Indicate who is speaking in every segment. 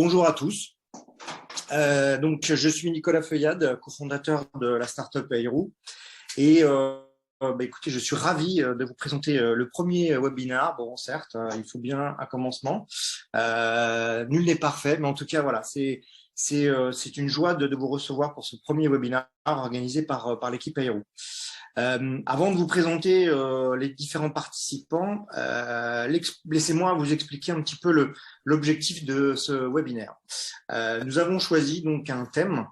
Speaker 1: Bonjour à tous. Donc, je suis Nicolas Feuillade, cofondateur de la startup Airoo. Et écoutez, je suis ravi de vous présenter le premier webinaire. Bon, certes, il faut bien un commencement. Nul n'est parfait, mais en tout cas, voilà, c'est une joie de vous recevoir pour ce premier webinaire organisé par l'équipe Airoo. Avant de vous présenter les différents participants, laissez-moi vous expliquer un petit peu l'objectif de ce webinaire. Nous avons choisi donc un thème,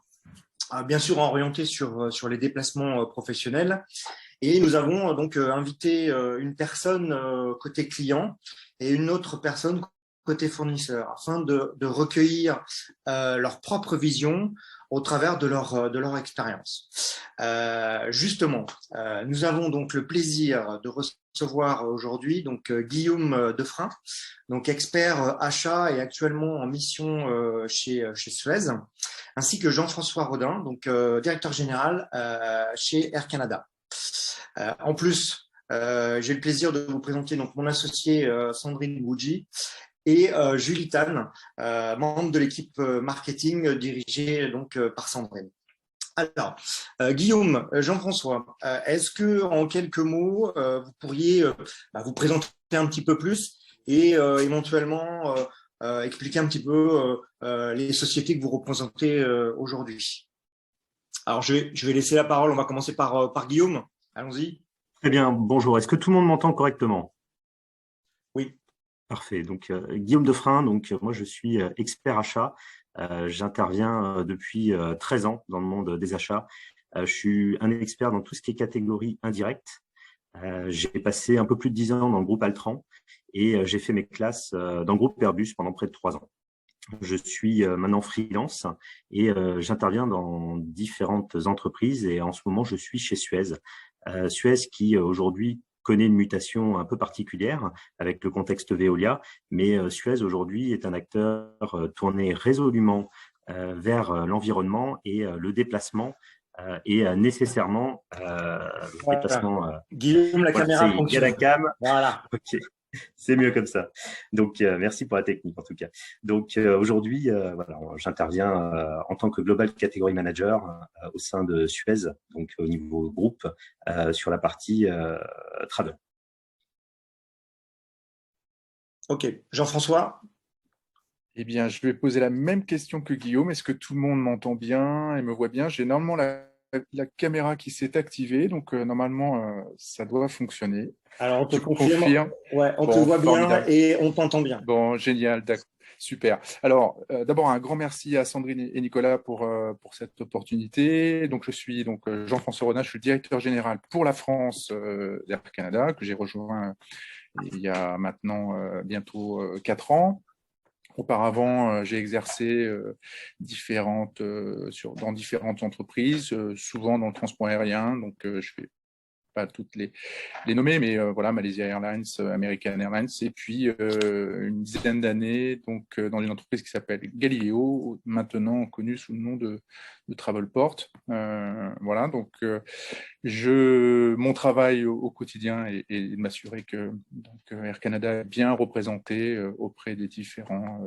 Speaker 1: bien sûr orienté sur les déplacements professionnels, et nous avons donc invité une personne côté client et une autre personne côté fournisseur, afin de recueillir leur propre vision au travers de leur expérience. Justement, nous avons donc le plaisir de recevoir aujourd'hui donc Guillaume Defrein, donc expert achat et actuellement en mission chez Suez, ainsi que Jean-François Rodin, donc directeur général chez Air Canada. En plus, j'ai le plaisir de vous présenter donc mon associé Sandrine Boudji et Julie Tan, membre de l'équipe marketing dirigée donc par Sandrine. Alors, Guillaume, Jean-François, est-ce que en quelques mots, vous pourriez vous présenter un petit peu plus et éventuellement expliquer un petit peu les sociétés que vous représentez aujourd'hui? Alors, je vais laisser la parole. On va commencer par Guillaume. Allons-y.
Speaker 2: Très bien, bonjour. Est-ce que tout le monde m'entend correctement?
Speaker 1: Oui.
Speaker 2: Parfait. Donc, Guillaume Defrein, donc moi je suis expert achat. J'interviens depuis 13 ans dans le monde des achats. Je suis un expert dans tout ce qui est catégorie indirecte. J'ai passé un peu plus de 10 ans dans le groupe Altran et j'ai fait mes classes dans le groupe Airbus pendant près de 3 ans. Je suis maintenant freelance et j'interviens dans différentes entreprises et en ce moment je suis chez Suez. Suez qui aujourd'hui connaît une mutation un peu particulière avec le contexte Veolia, mais Suez aujourd'hui est un acteur tourné résolument vers l'environnement et le déplacement et nécessairement le déplacement.
Speaker 1: Guillaume, la caméra
Speaker 2: fonctionne. Il y a la cam.
Speaker 1: Voilà.
Speaker 2: Ok. C'est mieux comme ça. Donc, merci pour la technique en tout cas. Donc, aujourd'hui, voilà, j'interviens en tant que Global Category Manager au sein de Suez, donc au niveau groupe, sur la partie travel.
Speaker 1: Ok. Jean-François?
Speaker 3: Eh bien, je vais poser la même question que Guillaume. Est-ce que tout le monde m'entend bien et me voit bien? J'ai normalement la caméra qui s'est activée, donc normalement, ça doit fonctionner.
Speaker 1: Alors, on te
Speaker 3: confirme.
Speaker 1: Ouais, on te voit bien et on t'entend bien.
Speaker 3: Bon, génial, d'accord. Super. Alors, d'abord, un grand merci à Sandrine et Nicolas pour cette opportunité. Donc, je suis Jean-François Rodin, je suis directeur général pour la France d'Air Canada, que j'ai rejoint il y a maintenant bientôt 4 ans. Auparavant, j'ai exercé dans différentes entreprises, souvent dans le transport aérien. Donc, je fais pas toutes les nommer, mais voilà, Malaysia Airlines, American Airlines, et puis une dizaine d'années donc dans une entreprise qui s'appelle Galileo, maintenant connue sous le nom de Travelport. Voilà, donc mon travail au quotidien est de m'assurer que Air Canada est bien représenté auprès des différents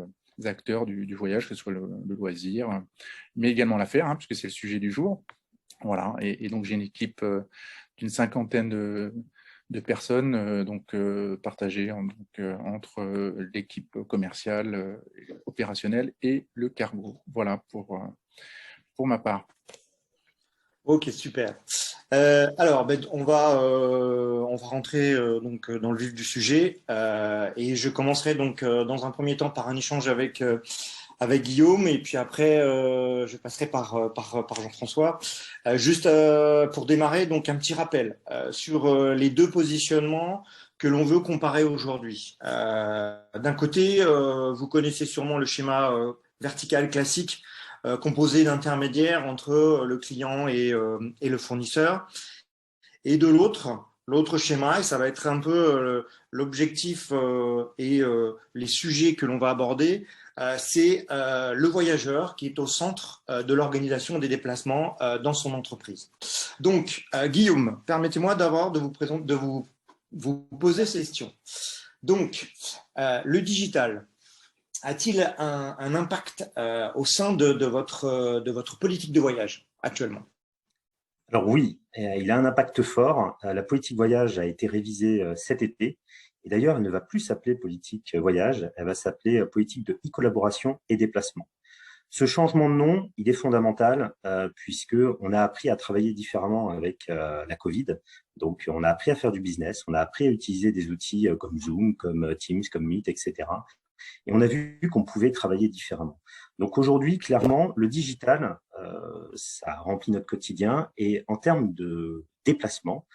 Speaker 3: acteurs du voyage, que ce soit le loisir, mais également l'affaires, puisque c'est le sujet du jour. Voilà, et donc j'ai une équipe d'une 50aine de personnes partagées entre l'équipe commerciale, opérationnelle et le cargo. Voilà pour ma part.
Speaker 1: Ok, super. Alors, on va rentrer donc dans le vif du sujet et je commencerai donc dans un premier temps par un échange avec Guillaume et puis après je passerai par Jean-François. Juste pour démarrer, donc un petit rappel sur les deux positionnements que l'on veut comparer aujourd'hui. D'un côté, vous connaissez sûrement le schéma vertical classique composé d'intermédiaires entre le client et le fournisseur. Et de l'autre schéma, et ça va être un peu l'objectif et les sujets que l'on va aborder, c'est le voyageur qui est au centre de l'organisation des déplacements dans son entreprise. Donc, Guillaume, permettez-moi d'abord de vous poser ces questions. Donc, le digital, a-t-il un impact au sein de votre politique de voyage actuellement?
Speaker 2: Alors oui, il a un impact fort. La politique voyage a été révisée cet été. Et d'ailleurs, elle ne va plus s'appeler politique voyage, elle va s'appeler politique de e-collaboration et déplacement. Ce changement de nom, il est fondamental puisque on a appris à travailler différemment avec la Covid. Donc, on a appris à faire du business, on a appris à utiliser des outils comme Zoom, comme Teams, comme Meet, etc. Et on a vu qu'on pouvait travailler différemment. Donc aujourd'hui, clairement, le digital, ça remplit notre quotidien. Et en termes de déplacement,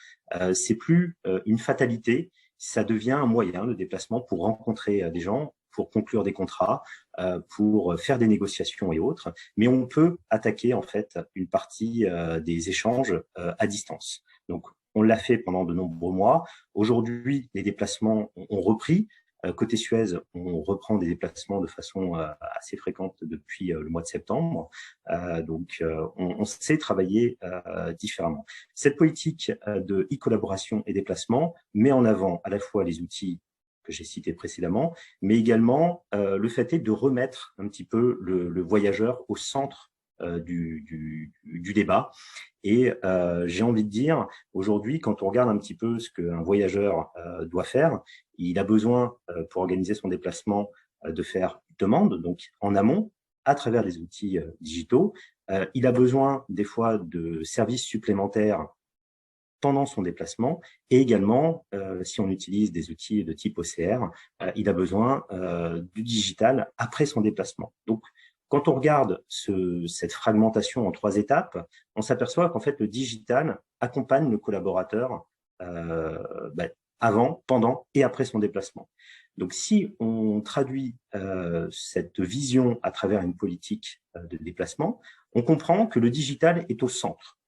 Speaker 2: c'est plus une fatalité, ça devient un moyen de déplacement pour rencontrer des gens, pour conclure des contrats, pour faire des négociations et autres. Mais on peut attaquer en fait une partie des échanges à distance. Donc on l'a fait pendant de nombreux mois. Aujourd'hui, les déplacements ont repris. Côté Suez, on reprend des déplacements de façon assez fréquente depuis le mois de septembre. Donc, on sait travailler différemment. Cette politique de e-collaboration et déplacement met en avant à la fois les outils que j'ai cités précédemment, mais également le fait est de remettre un petit peu le voyageur au centre du débat. Et j'ai envie de dire, aujourd'hui, quand on regarde un petit peu ce qu'un voyageur doit faire, il a besoin, pour organiser son déplacement, de faire une demande, donc en amont, à travers les outils digitaux. Il a besoin, des fois, de services supplémentaires pendant son déplacement et également, si on utilise des outils de type OCR, il a besoin du digital après son déplacement. Donc, quand on regarde cette fragmentation en 3 étapes, on s'aperçoit qu'en fait, le digital accompagne le collaborateur avant, pendant et après son déplacement. Donc, si on traduit cette vision à travers une politique de déplacement, on comprend que le digital est au centre,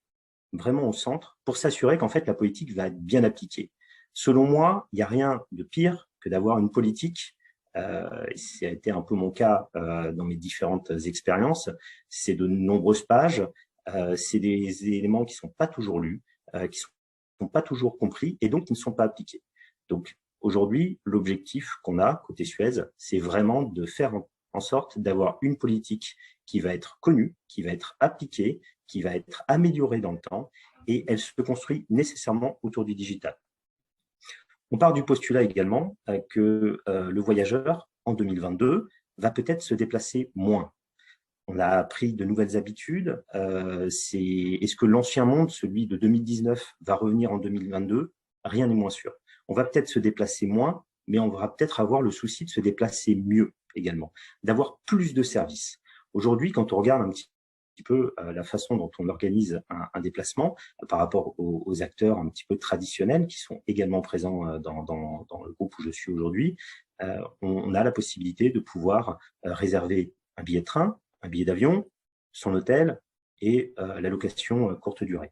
Speaker 2: vraiment au centre, pour s'assurer qu'en fait, la politique va être bien appliquée. Selon moi, il n'y a rien de pire que d'avoir une politique, ça a été un peu mon cas dans mes différentes expériences, c'est de nombreuses pages, c'est des éléments qui ne sont pas toujours lus, qui ne sont pas toujours compris et donc qui ne sont pas appliqués. Donc aujourd'hui, l'objectif qu'on a côté Suez, c'est vraiment de faire en sorte d'avoir une politique qui va être connue, qui va être appliquée, qui va être améliorée dans le temps et elle se construit nécessairement autour du digital. On part du postulat également que le voyageur, en 2022, va peut-être se déplacer moins. On a appris de nouvelles habitudes. Est-ce que l'ancien monde, celui de 2019, va revenir en 2022? Rien n'est moins sûr. On va peut-être se déplacer moins, mais on va peut-être avoir le souci de se déplacer mieux également, d'avoir plus de services. Aujourd'hui, quand on regarde un petit peu la façon dont on organise un déplacement par rapport aux acteurs un petit peu traditionnels qui sont également présents dans le groupe où je suis aujourd'hui, on a la possibilité de pouvoir réserver un billet de train, un billet d'avion, son hôtel et la location courte durée.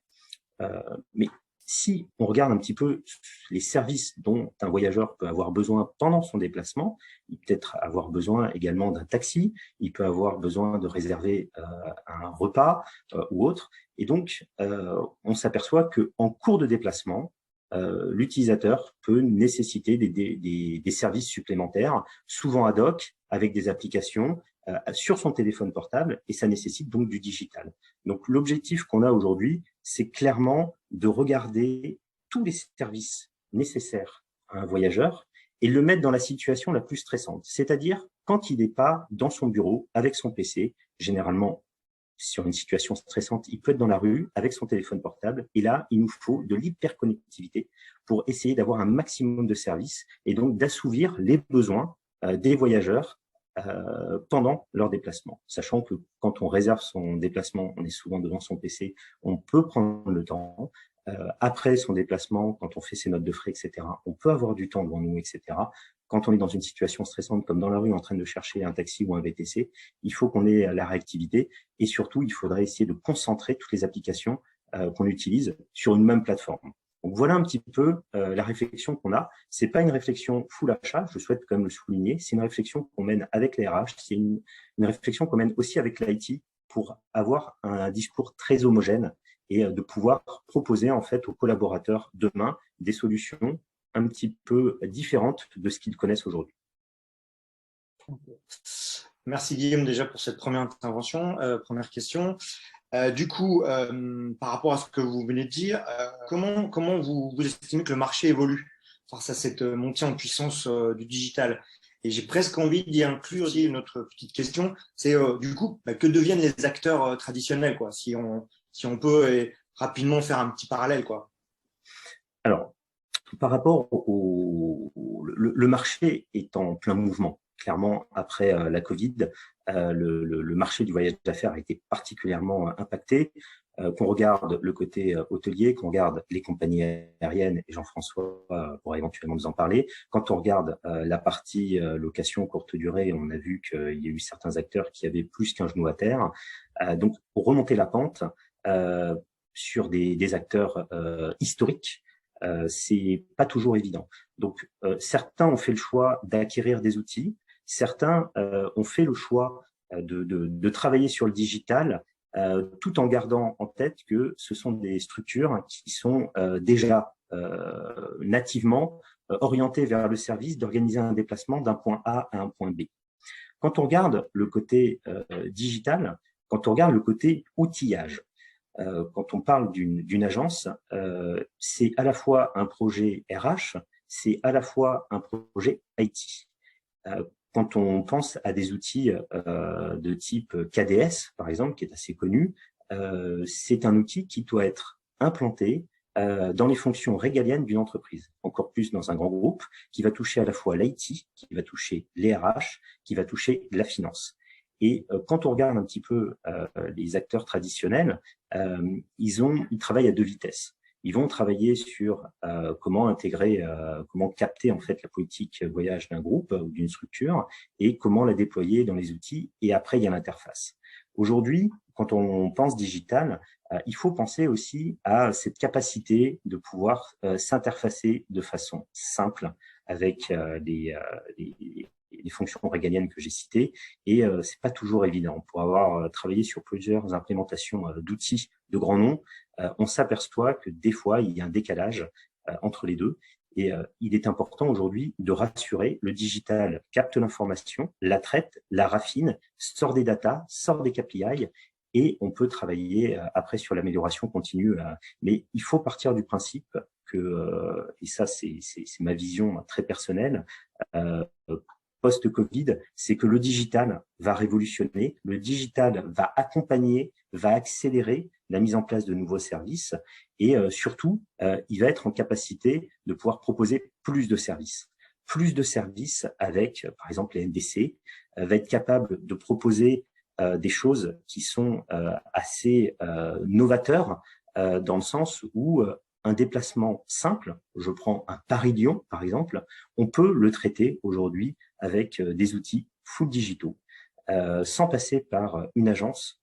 Speaker 2: Mais si on regarde un petit peu les services dont un voyageur peut avoir besoin pendant son déplacement, il peut peut-être avoir besoin également d'un taxi, il peut avoir besoin de réserver un repas ou autre. Et donc, on s'aperçoit qu'en cours de déplacement, l'utilisateur peut nécessiter des services supplémentaires, souvent ad hoc, avec des applications sur son téléphone portable, et ça nécessite donc du digital. Donc l'objectif qu'on a aujourd'hui, c'est clairement de regarder tous les services nécessaires à un voyageur et le mettre dans la situation la plus stressante, c'est-à-dire quand il n'est pas dans son bureau avec son PC, généralement sur une situation stressante, il peut être dans la rue avec son téléphone portable. Et là, il nous faut de l'hyperconnectivité pour essayer d'avoir un maximum de services et donc d'assouvir les besoins des voyageurs pendant leur déplacement. Sachant que quand on réserve son déplacement, on est souvent devant son PC, on peut prendre le temps. Après son déplacement, quand on fait ses notes de frais, etc., on peut avoir du temps devant nous, etc. Quand on est dans une situation stressante, comme dans la rue, en train de chercher un taxi ou un VTC, il faut qu'on ait la réactivité et surtout, il faudrait essayer de concentrer toutes les applications qu'on utilise sur une même plateforme. Donc voilà un petit peu la réflexion qu'on a. C'est pas une réflexion full achat, je souhaite quand même le souligner. C'est une réflexion qu'on mène avec les RH, c'est une réflexion qu'on mène aussi avec l'IT pour avoir un discours très homogène et de pouvoir proposer en fait aux collaborateurs demain des solutions un petit peu différentes de ce qu'ils connaissent aujourd'hui.
Speaker 1: Merci Guillaume déjà pour cette première intervention, première question. Du coup, par rapport à ce que vous venez de dire, comment vous estimez que le marché évolue face à cette montée en puissance du digital? Et j'ai presque envie d'y inclure aussi une autre petite question, c'est du coup, que deviennent les acteurs traditionnels, quoi, si on peut rapidement faire un petit parallèle, quoi.
Speaker 2: Alors, par rapport le marché est en plein mouvement. Clairement, après la Covid, le marché du voyage d'affaires a été particulièrement impacté. Qu'on regarde le côté hôtelier, qu'on regarde les compagnies aériennes, et Jean-François pourra éventuellement nous en parler. Quand on regarde la partie location courte durée, on a vu qu'il y a eu certains acteurs qui avaient plus qu'un genou à terre. Donc, pour remonter la pente sur des acteurs historiques, c'est pas toujours évident. Donc, certains ont fait le choix d'acquérir des outils, certains ont fait le choix de travailler sur le digital, tout en gardant en tête que ce sont des structures qui sont déjà nativement orientées vers le service d'organiser un déplacement d'un point A à un point B. Quand on regarde le côté digital, quand on regarde le côté outillage, quand on parle d'une agence, c'est à la fois un projet RH, c'est à la fois un projet IT. Quand on pense à des outils de type KDS, par exemple, qui est assez connu, c'est un outil qui doit être implanté dans les fonctions régaliennes d'une entreprise, encore plus dans un grand groupe, qui va toucher à la fois l'IT, qui va toucher les RH, qui va toucher la finance. Et quand on regarde un petit peu les acteurs traditionnels, ils travaillent à deux vitesses. Ils vont travailler sur comment intégrer, comment capter en fait la politique voyage d'un groupe ou d'une structure et comment la déployer dans les outils. Et après, il y a l'interface. Aujourd'hui, quand on pense digital, il faut penser aussi à cette capacité de pouvoir s'interfacer de façon simple avec les fonctions régaliennes que j'ai citées, et c'est pas toujours évident. Pour avoir travaillé sur plusieurs implémentations d'outils de grands noms, on s'aperçoit que des fois, il y a un décalage entre les deux. Et il est important aujourd'hui de rassurer, le digital capte l'information, la traite, la raffine, sort des datas, sort des KPI, et on peut travailler après sur l'amélioration continue. Mais il faut partir du principe que, et ça c'est ma vision très personnelle, post-Covid, c'est que le digital va révolutionner, le digital va accompagner, va accélérer la mise en place de nouveaux services et surtout, il va être en capacité de pouvoir proposer plus de services. Plus de services avec, par exemple, les NDC, va être capable de proposer des choses qui sont assez novateurs dans le sens où un déplacement simple, je prends un Paris-Lyon par exemple, on peut le traiter aujourd'hui avec des outils full digitaux, sans passer par une agence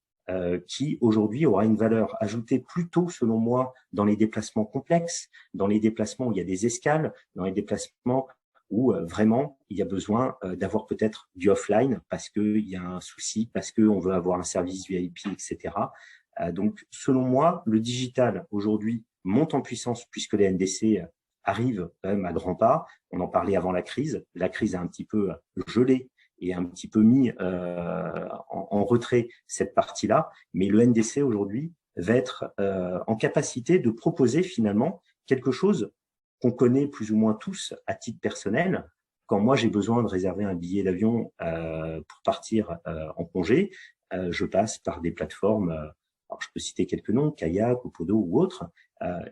Speaker 2: qui aujourd'hui aura une valeur ajoutée plutôt, selon moi, dans les déplacements complexes, dans les déplacements où il y a des escales, dans les déplacements où vraiment il y a besoin d'avoir peut-être du offline parce qu'il y a un souci, parce qu'on veut avoir un service VIP, etc. Donc, selon moi, le digital aujourd'hui monte en puissance puisque les NDC arrivent quand même à grands pas. On en parlait avant la crise. La crise a un petit peu gelé et un petit peu mis en retrait cette partie-là. Mais le NDC aujourd'hui va être en capacité de proposer finalement quelque chose qu'on connaît plus ou moins tous à titre personnel. Quand moi j'ai besoin de réserver un billet d'avion pour partir en congé, je passe par des plateformes. Alors je peux citer quelques noms, Kayak, Opodo ou autres,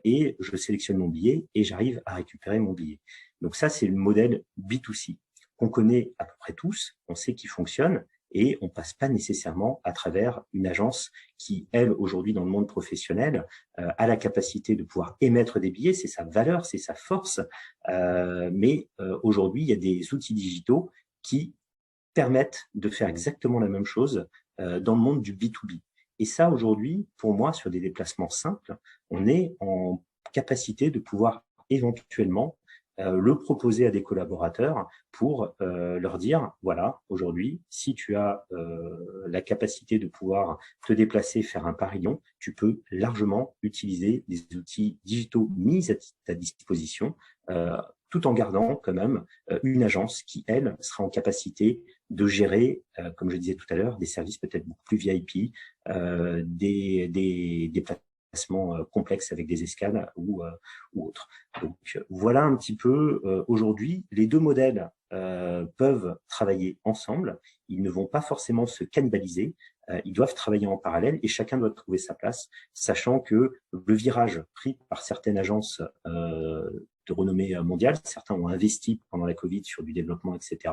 Speaker 2: et je sélectionne mon billet et j'arrive à récupérer mon billet. Donc ça, c'est le modèle B2C qu'on connaît à peu près tous, on sait qu'il fonctionne et on passe pas nécessairement à travers une agence qui, elle, aujourd'hui dans le monde professionnel, a la capacité de pouvoir émettre des billets, c'est sa valeur, c'est sa force, mais aujourd'hui, il y a des outils digitaux qui permettent de faire exactement la même chose dans le monde du B2B. Et ça, aujourd'hui, pour moi, sur des déplacements simples, on est en capacité de pouvoir éventuellement le proposer à des collaborateurs pour leur dire, voilà, aujourd'hui, si tu as la capacité de pouvoir te déplacer, faire un Paris-Lyon, tu peux largement utiliser des outils digitaux mis à ta disposition, tout en gardant quand même une agence qui, elle, sera en capacité de gérer, comme je disais tout à l'heure, des services peut-être beaucoup plus VIP, des déplacements complexes avec des escales ou autres. Donc voilà un petit peu aujourd'hui, les deux modèles peuvent travailler ensemble, ils ne vont pas forcément se cannibaliser, ils doivent travailler en parallèle et chacun doit trouver sa place, sachant que le virage pris par certaines agences de renommée mondiale, certains ont investi pendant la Covid sur du développement, etc.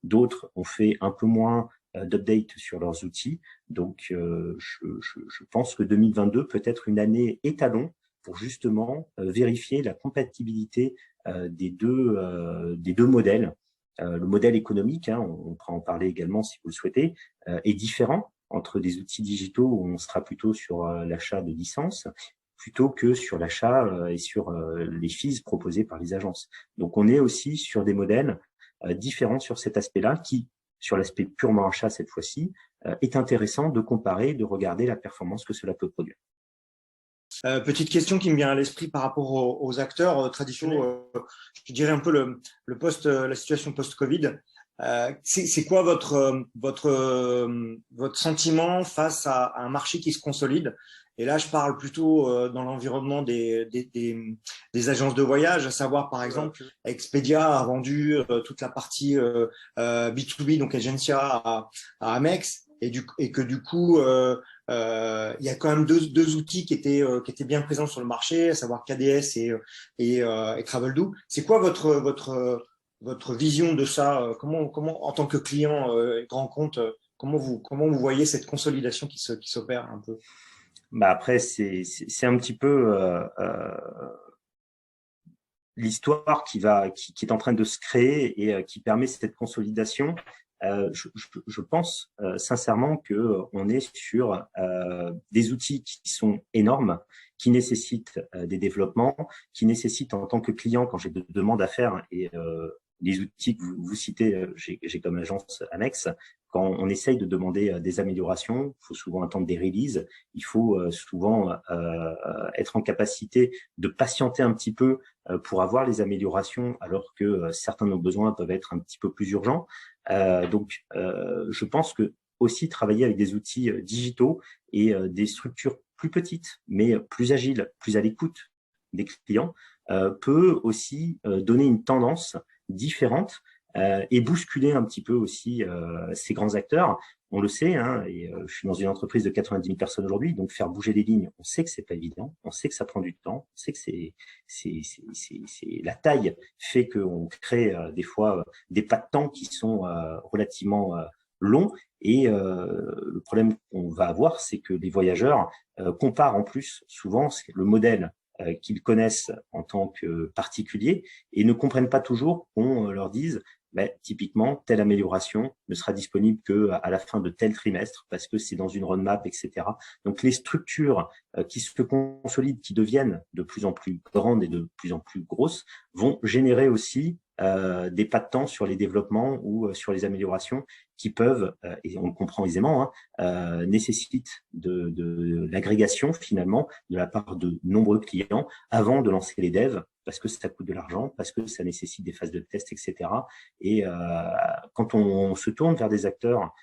Speaker 2: D'autres ont fait un peu moins d'update sur leurs outils. Donc, je pense que 2022 peut être une année étalon pour justement vérifier la compatibilité des deux modèles. Le modèle économique, hein, on pourra en parler également si vous le souhaitez, est différent entre des outils digitaux où on sera plutôt sur l'achat de licences plutôt que sur l'achat et sur les fees proposées par les agences. Donc, on est aussi sur des modèles différents sur cet aspect-là qui, sur l'aspect purement achat cette fois-ci, est intéressant de comparer, de regarder la performance que cela peut produire.
Speaker 1: Petite question qui me vient à l'esprit par rapport aux acteurs traditionnels, je dirais un peu la situation post-Covid. C'est quoi votre sentiment face à un marché qui se consolide? Et là, je parle plutôt dans l'environnement des agences de voyage, à savoir par exemple, Expedia a vendu toute la partie B2B, donc Agencia, à Amex, et que du coup, il y a quand même deux outils qui étaient bien présents sur le marché, à savoir KDS et Traveldoo. C'est quoi votre vision de ça? Comment en tant que client grand compte, comment vous voyez cette consolidation qui s'opère un peu?
Speaker 2: Bah après, c'est un petit peu l'histoire qui est en train de se créer et qui permet cette consolidation. Je pense sincèrement que on est sur des outils qui sont énormes, qui nécessitent des développements, qui nécessitent en tant que client, quand j'ai de demandes à faire, et les outils que vous citez, j'ai comme agence Amex, quand on essaye de demander des améliorations, il faut souvent attendre des releases, il faut souvent être en capacité de patienter un petit peu pour avoir les améliorations, alors que certains de nos besoins peuvent être un petit peu plus urgents. Donc, je pense que aussi travailler avec des outils digitaux et des structures plus petites, mais plus agiles, plus à l'écoute des clients, peut aussi donner une tendance différente et bousculer un petit peu aussi ces grands acteurs. On le sait, hein, et je suis dans une entreprise de 90 000 personnes aujourd'hui, donc faire bouger les lignes, on sait que c'est pas évident, on sait que ça prend du temps, on sait que la taille fait qu'on crée des fois des pas de temps qui sont relativement longs. Et le problème qu'on va avoir, c'est que les voyageurs comparent en plus souvent le modèle qu'ils connaissent en tant que particuliers et ne comprennent pas toujours qu'on leur dise typiquement, telle amélioration ne sera disponible qu'à la fin de tel trimestre parce que c'est dans une roadmap, etc. Donc, les structures qui se consolident, qui deviennent de plus en plus grandes et de plus en plus grosses, vont générer aussi des pas de temps sur les développements ou sur les améliorations qui peuvent, et on le comprend aisément, nécessitent de l'agrégation finalement de la part de nombreux clients avant de lancer les devs, parce que ça coûte de l'argent, parce que ça nécessite des phases de test, etc. Et quand on se tourne vers des acteurs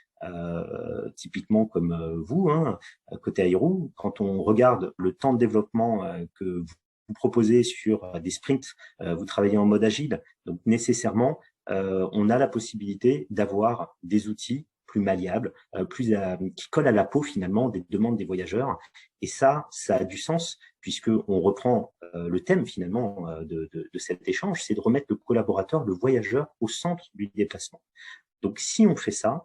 Speaker 2: typiquement comme vous, hein, côté Airoo, quand on regarde le temps de développement que vous proposez sur des sprints, vous travaillez en mode agile, donc nécessairement, on a la possibilité d'avoir des outils plus malléables, qui collent à la peau finalement des demandes des voyageurs. Et ça a du sens puisque on reprend le thème finalement de cet échange, c'est de remettre le collaborateur, le voyageur au centre du déplacement. Donc si on fait ça,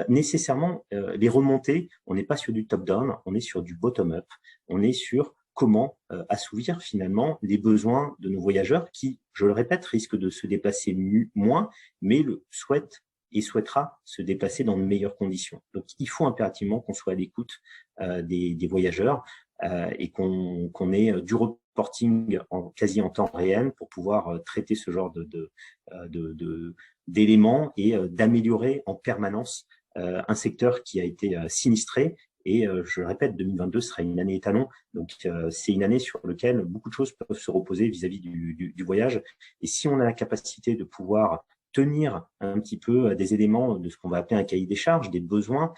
Speaker 2: nécessairement les remontées, on n'est pas sur du top-down, on est sur du bottom-up, on est sur comment assouvir finalement les besoins de nos voyageurs qui, je le répète, risquent de se déplacer moins, mais le souhaitent et souhaitera se déplacer dans de meilleures conditions. Donc, il faut impérativement qu'on soit à l'écoute des voyageurs et qu'on ait du reporting quasi en temps réel pour pouvoir traiter ce genre d'éléments et d'améliorer en permanence un secteur qui a été sinistré. Et je le répète, 2022 sera une année étalon. Donc, c'est une année sur laquelle beaucoup de choses peuvent se reposer vis-à-vis du voyage. Et si on a la capacité de pouvoir tenir un petit peu des éléments de ce qu'on va appeler un cahier des charges, des besoins,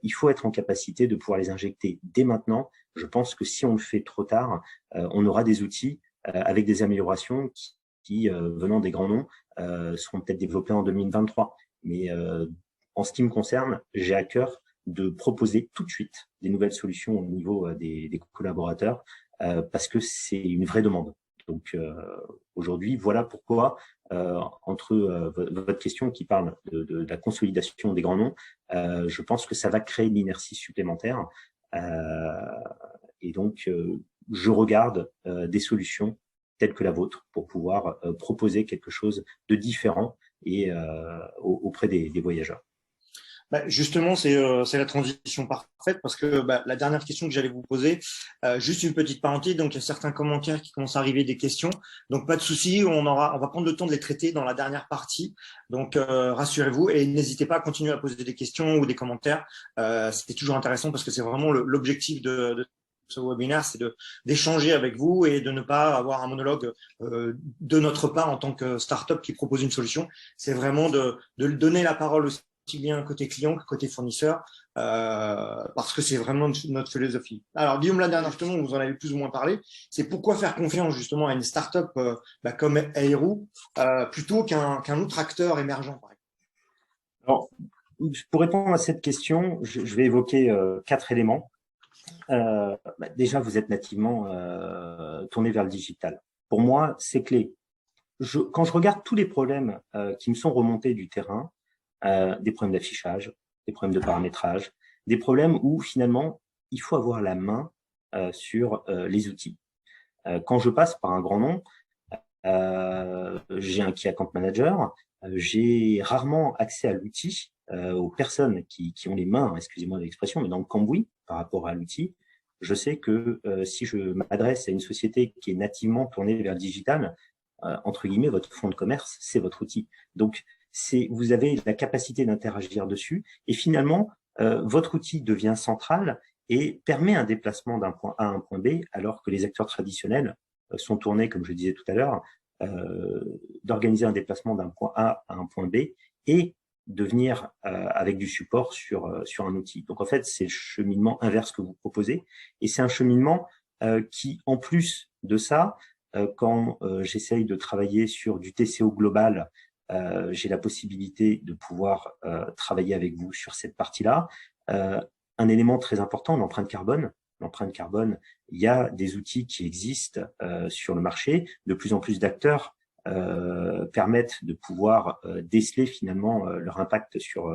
Speaker 2: il faut être en capacité de pouvoir les injecter dès maintenant. Je pense que si on le fait trop tard, on aura des outils avec des améliorations qui venant des grands noms, seront peut-être développés en 2023. Mais en ce qui me concerne, j'ai à cœur de proposer tout de suite des nouvelles solutions au niveau des collaborateurs parce que c'est une vraie demande. Donc aujourd'hui, voilà pourquoi entre votre question qui parle de la consolidation des grands noms, je pense que ça va créer de l'inertie supplémentaire. Et donc, je regarde des solutions telles que la vôtre pour pouvoir proposer quelque chose de différent et auprès des voyageurs.
Speaker 1: Justement, c'est la transition parfaite parce que la dernière question que j'allais vous poser, juste une petite parenthèse, donc il y a certains commentaires qui commencent à arriver, des questions, donc pas de souci, on va prendre le temps de les traiter dans la dernière partie, donc rassurez-vous et n'hésitez pas à continuer à poser des questions ou des commentaires, c'est toujours intéressant parce que c'est vraiment l'objectif de ce webinaire, c'est d'échanger avec vous et de ne pas avoir un monologue de notre part en tant que startup qui propose une solution, c'est vraiment de donner la parole aussi bien côté client que côté fournisseur, parce que c'est vraiment notre philosophie. Alors, Guillaume, la dernière justement, vous en avez plus ou moins parlé, c'est pourquoi faire confiance justement à une startup comme Airoo plutôt qu'un autre acteur émergent, par exemple.
Speaker 2: Alors, pour répondre à cette question, je vais évoquer 4 éléments. Déjà, vous êtes nativement tourné vers le digital. Pour moi, c'est clé. Quand je regarde tous les problèmes qui me sont remontés du terrain, des problèmes d'affichage, des problèmes de paramétrage, des problèmes où finalement il faut avoir la main sur les outils. Quand je passe par un grand nom, j'ai un Key Account Manager, j'ai rarement accès à l'outil aux personnes qui ont les mains, excusez-moi de l'expression, mais dans le cambouis par rapport à l'outil. Je sais que si je m'adresse à une société qui est nativement tournée vers le digital, entre guillemets, votre fonds de commerce, c'est votre outil. Donc, vous avez la capacité d'interagir dessus et finalement, votre outil devient central et permet un déplacement d'un point A à un point B, alors que les acteurs traditionnels sont tournés, comme je disais tout à l'heure, d'organiser un déplacement d'un point A à un point B et de venir avec du support sur un outil. Donc en fait, c'est le cheminement inverse que vous proposez et c'est un cheminement qui, en plus de ça, quand j'essaye de travailler sur du TCO global, j'ai la possibilité de pouvoir travailler avec vous sur cette partie-là. Un élément très important, l'empreinte carbone. L'empreinte carbone, il y a des outils qui existent sur le marché. De plus en plus d'acteurs permettent de pouvoir déceler finalement leur impact sur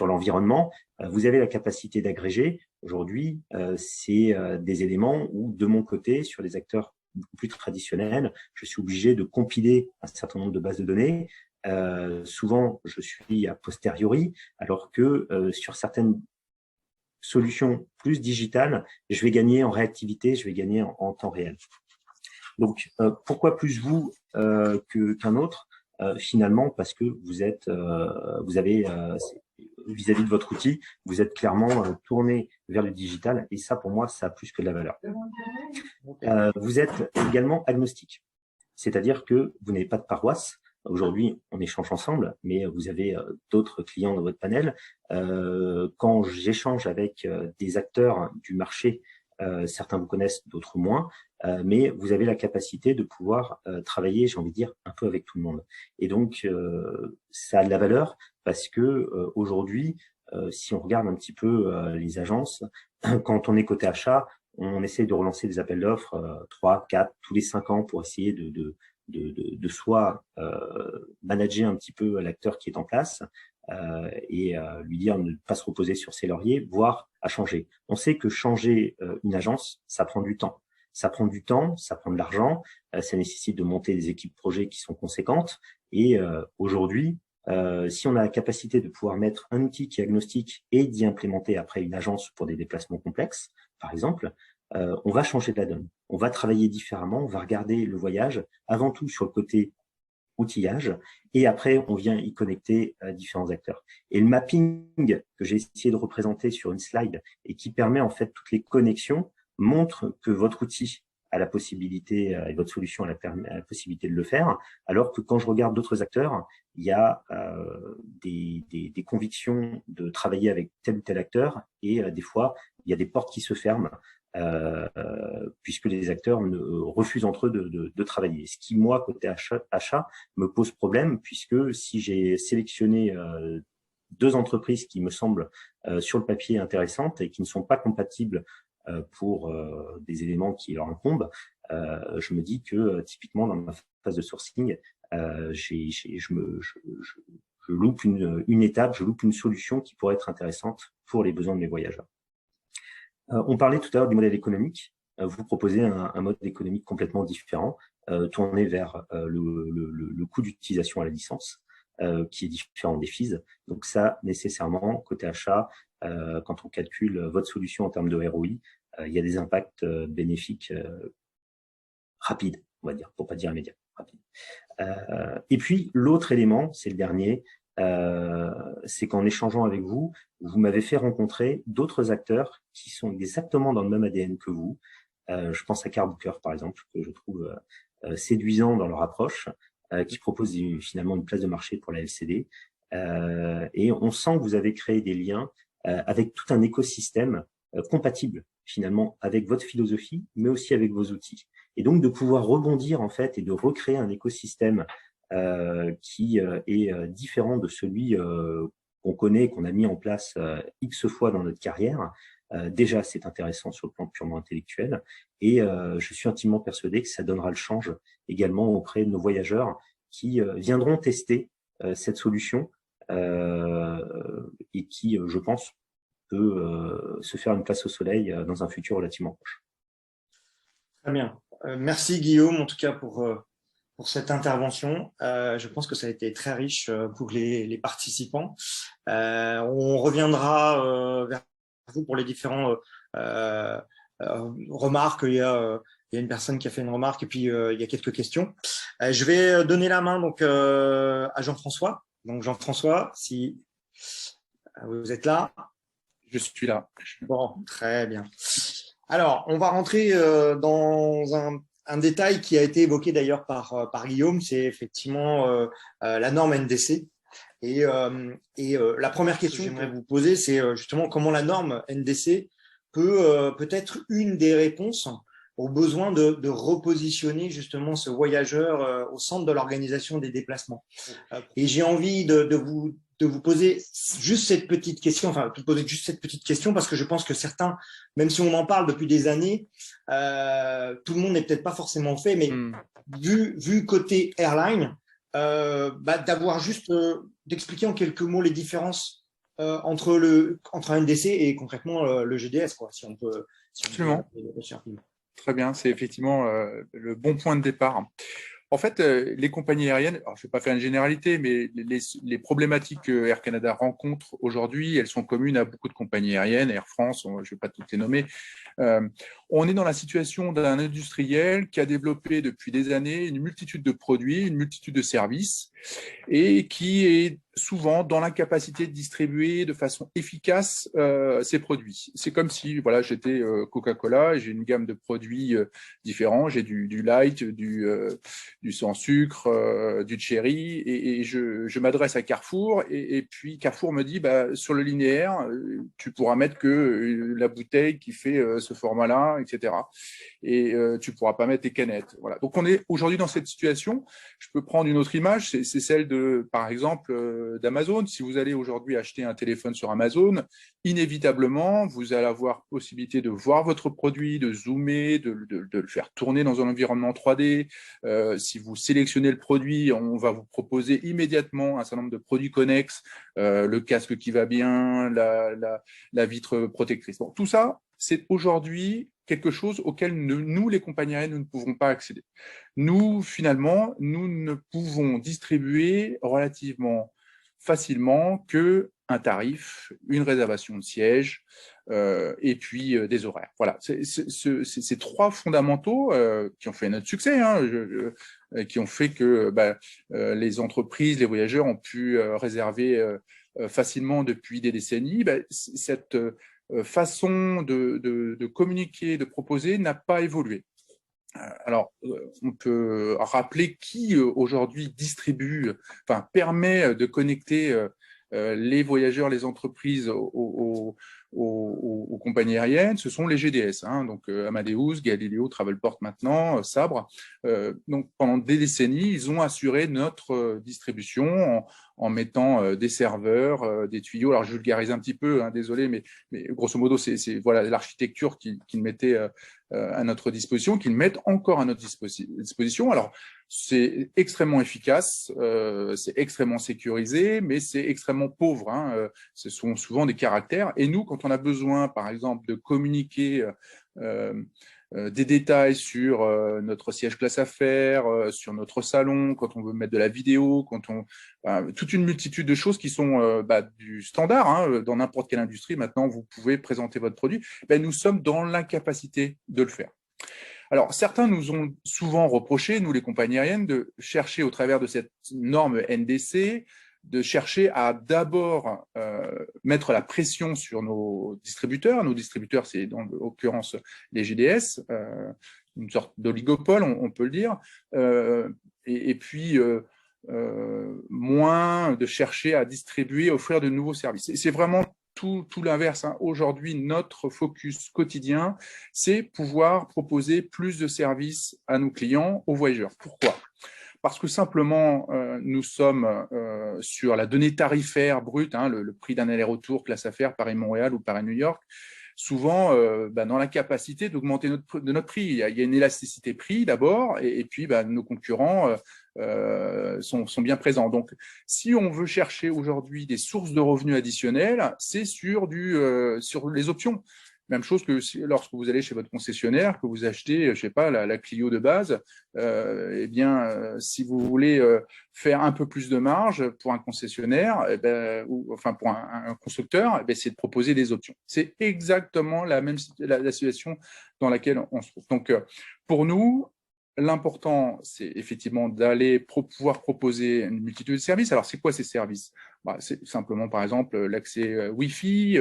Speaker 2: l'environnement. Vous avez la capacité d'agréger. Aujourd'hui, c'est des éléments où, de mon côté, sur les acteurs beaucoup plus traditionnels, je suis obligé de compiler un certain nombre de bases de données. Souvent, je suis a posteriori, alors que sur certaines solutions plus digitales, je vais gagner en réactivité, je vais gagner en temps réel. Donc, pourquoi plus vous qu'un autre finalement, parce que vous avez vis-à-vis de votre outil, vous êtes clairement tourné vers le digital et ça, pour moi, ça a plus que de la valeur. Vous êtes également agnostique, c'est-à-dire que vous n'avez pas de paroisse. Aujourd'hui, on échange ensemble, mais vous avez d'autres clients dans votre panel. Quand j'échange avec des acteurs du marché, certains vous connaissent, d'autres moins, mais vous avez la capacité de pouvoir travailler, j'ai envie de dire, un peu avec tout le monde. Et donc, ça a de la valeur parce que aujourd'hui, si on regarde un petit peu les agences, quand on est côté achat, on essaie de relancer des appels d'offres 3, 4, tous les 5 ans pour essayer de soit manager un petit peu l'acteur qui est en place et lui dire de ne pas se reposer sur ses lauriers, voire à changer. On sait que changer une agence, ça prend du temps. Ça prend du temps, ça prend de l'argent, ça nécessite de monter des équipes projets qui sont conséquentes. Et aujourd'hui, si on a la capacité de pouvoir mettre un outil qui est agnostique et d'y implémenter après une agence pour des déplacements complexes, par exemple, on va changer de la donne. On va travailler différemment, on va regarder le voyage avant tout sur le côté outillage et après on vient y connecter différents acteurs. Et le mapping que j'ai essayé de représenter sur une slide et qui permet en fait toutes les connexions montre que votre outil a la possibilité, et votre solution a la possibilité de le faire, alors que quand je regarde d'autres acteurs, il y a des convictions de travailler avec tel ou tel acteur, et des fois, il y a des portes qui se ferment, puisque les acteurs refusent entre eux de travailler. Ce qui, moi, côté achat, me pose problème, puisque si j'ai sélectionné deux entreprises qui me semblent sur le papier intéressantes et qui ne sont pas compatibles pour des éléments qui leur incombent, je me dis que typiquement dans ma phase de sourcing, je loupe une étape, je loupe une solution qui pourrait être intéressante pour les besoins de mes voyageurs. On parlait tout à l'heure du modèle économique. Vous proposez un mode économique complètement différent, tourné vers le coût d'utilisation à la licence, qui est différent des fees. Donc ça, nécessairement, côté achat, quand on calcule votre solution en termes de ROI, il y a des impacts bénéfiques rapides, on va dire, pour pas dire immédiats, rapides. Et puis, l'autre élément, c'est le dernier, c'est qu'en échangeant avec vous, vous m'avez fait rencontrer d'autres acteurs qui sont exactement dans le même ADN que vous. Je pense à Carbooker, par exemple, que je trouve séduisant dans leur approche, qui propose finalement une place de marché pour la LCD. Et on sent que vous avez créé des liens avec tout un écosystème compatible finalement avec votre philosophie, mais aussi avec vos outils. Et donc de pouvoir rebondir en fait et de recréer un écosystème qui est différent de celui qu'on connaît, qu'on a mis en place X fois dans notre carrière. Déjà, c'est intéressant sur le plan purement intellectuel et je suis intimement persuadé que ça donnera le change également auprès de nos voyageurs qui viendront tester cette solution et qui, je pense, peut se faire une place au soleil dans un futur relativement proche.
Speaker 1: Très bien. Merci Guillaume, en tout cas pour cette intervention. Je pense que ça a été très riche pour les participants. On reviendra vers vous pour les différents remarques. Il y a une personne qui a fait une remarque et puis il y a quelques questions. Je vais donner la main donc à Jean-François. Donc Jean-François, si vous êtes là.
Speaker 3: Je suis là.
Speaker 1: Bon, très bien. Alors, on va rentrer dans un détail qui a été évoqué d'ailleurs par Guillaume, c'est effectivement la norme NDC. Et la première question que j'aimerais vous poser, c'est justement comment la norme NDC peut être une des réponses au besoin de repositionner justement ce voyageur au centre de l'organisation des déplacements. Et j'ai envie de vous poser juste cette petite question, parce que je pense que certains, même si on en parle depuis des années, tout le monde n'est peut-être pas forcément fait, mais vu côté airline, d'avoir juste d'expliquer en quelques mots les différences entre un NDC et concrètement le GDS, quoi, si on peut.
Speaker 3: Absolument. Très bien, c'est effectivement le bon point de départ. En fait, les compagnies aériennes, alors je ne vais pas faire une généralité, mais les problématiques que Air Canada rencontre aujourd'hui, elles sont communes à beaucoup de compagnies aériennes, Air France, je ne vais pas toutes les nommer. On est dans la situation d'un industriel qui a développé depuis des années une multitude de produits, une multitude de services, et qui est souvent dans l'incapacité de distribuer de façon efficace ces produits. C'est comme si voilà, j'étais Coca-Cola, j'ai une gamme de produits différents, j'ai du light, du sans sucre, du cherry, et je m'adresse à Carrefour, et puis Carrefour me dit, sur le linéaire, tu pourras mettre que la bouteille qui fait ce format-là, etc. Et tu pourras pas mettre tes canettes. Voilà. Donc on est aujourd'hui dans cette situation. Je peux prendre une autre image, c'est celle de, par exemple, d'Amazon. Si vous allez aujourd'hui acheter un téléphone sur Amazon, inévitablement, vous allez avoir possibilité de voir votre produit, de zoomer, de le faire tourner dans un environnement 3D. Si vous sélectionnez le produit, on va vous proposer immédiatement un certain nombre de produits connexes, le casque qui va bien, la vitre protectrice. Bon, tout ça, c'est aujourd'hui quelque chose auquel nous, les compagnies aériennes, nous ne pouvons pas accéder. Nous, finalement, nous ne pouvons distribuer relativement facilement qu'un tarif, une réservation de siège et puis des horaires. Voilà, c'est trois fondamentaux qui ont fait notre succès, qui ont fait que les entreprises, les voyageurs ont pu réserver facilement depuis des décennies. Cette façon de communiquer, de proposer n'a pas évolué. Alors, on peut rappeler qui aujourd'hui distribue, enfin permet de connecter les voyageurs, les entreprises aux compagnies aériennes. Ce sont les GDS, hein, donc Amadeus, Galileo, Travelport maintenant, Sabre. Donc pendant des décennies, ils ont assuré notre distribution en mettant des serveurs, des tuyaux. Alors je vulgarise un petit peu, hein, désolé, mais grosso modo, c'est voilà l'architecture qu'ils mettaient à notre disposition, qu'ils mettent encore à notre disposition. Alors, c'est extrêmement efficace, c'est extrêmement sécurisé, mais c'est extrêmement pauvre, hein. Ce sont souvent des caractères. Et nous, quand on a besoin, par exemple, de communiquer des détails sur notre siège classe affaires, sur notre salon, quand on veut mettre de la vidéo, quand on toute une multitude de choses qui sont du standard, hein, dans n'importe quelle industrie. Maintenant, vous pouvez présenter votre produit. Nous sommes dans l'incapacité de le faire. Alors, certains nous ont souvent reproché, nous les compagnies aériennes, de chercher au travers de cette norme NDC, de chercher à d'abord mettre la pression sur nos distributeurs. Nos distributeurs, c'est dans l'occurrence les GDS, une sorte d'oligopole, on peut le dire, et puis moins de chercher à distribuer, offrir de nouveaux services. Et c'est vraiment tout l'inverse, hein. Aujourd'hui, notre focus quotidien, c'est pouvoir proposer plus de services à nos clients, aux voyageurs. Pourquoi ? Parce que simplement, nous sommes sur la donnée tarifaire brute, hein, le prix d'un aller-retour classe affaires Paris-Montréal ou Paris-New York, souvent dans la capacité d'augmenter notre prix. Il y a une élasticité prix d'abord, et puis nos concurrents sont bien présents. Donc, si on veut chercher aujourd'hui des sources de revenus additionnels, c'est sur les options. Même chose que lorsque vous allez chez votre concessionnaire, que vous achetez, je sais pas, la Clio de base, si vous voulez faire un peu plus de marge pour un concessionnaire, pour un constructeur, c'est de proposer des options. C'est exactement la situation dans laquelle on se trouve. Donc, pour nous, l'important, c'est effectivement d'aller pouvoir proposer une multitude de services. Alors, c'est quoi ces services ? C'est simplement, par exemple, l'accès Wi-Fi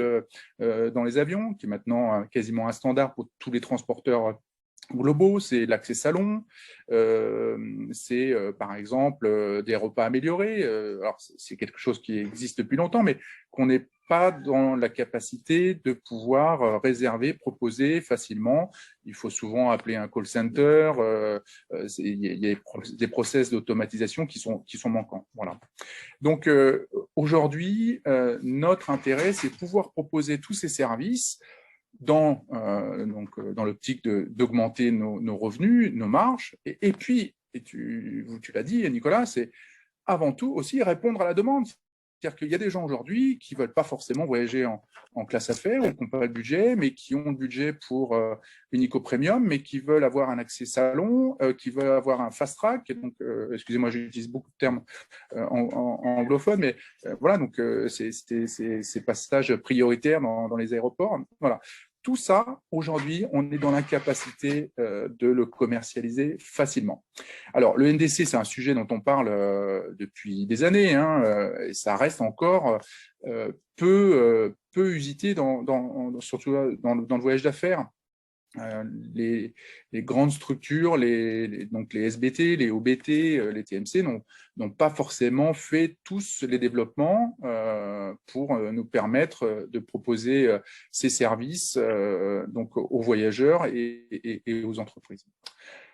Speaker 3: dans les avions, qui est maintenant quasiment un standard pour tous les transporteurs globaux. C'est l'accès salon, c'est par exemple des repas améliorés. Alors, c'est quelque chose qui existe depuis longtemps, mais qu'on n'est pas dans la capacité de pouvoir réserver, proposer facilement. Il faut souvent appeler un call center. Il y a des process d'automatisation qui sont manquants. Voilà. Donc, aujourd'hui, notre intérêt, c'est de pouvoir proposer tous ces services dans l'optique d'augmenter nos revenus, nos marges. Et puis, tu l'as dit, Nicolas, c'est avant tout aussi répondre à la demande. C'est-à-dire qu'il y a des gens aujourd'hui qui ne veulent pas forcément voyager en classe affaires ou qui n'ont pas le budget, mais qui ont le budget pour une Eco Premium, mais qui veulent avoir un accès salon, qui veulent avoir un fast track. Donc, excusez-moi, j'utilise beaucoup de termes en anglophone, mais voilà, donc ces passages prioritaires dans les aéroports. Voilà. Tout ça, aujourd'hui, on est dans l'incapacité de le commercialiser facilement. Alors, le NDC, c'est un sujet dont on parle depuis des années, hein, et ça reste encore peu usité, surtout dans le voyage d'affaires. Les grandes structures, donc les SBT, les OBT, les TMC n'ont pas forcément fait tous les développements pour nous permettre de proposer ces services donc aux voyageurs et aux entreprises.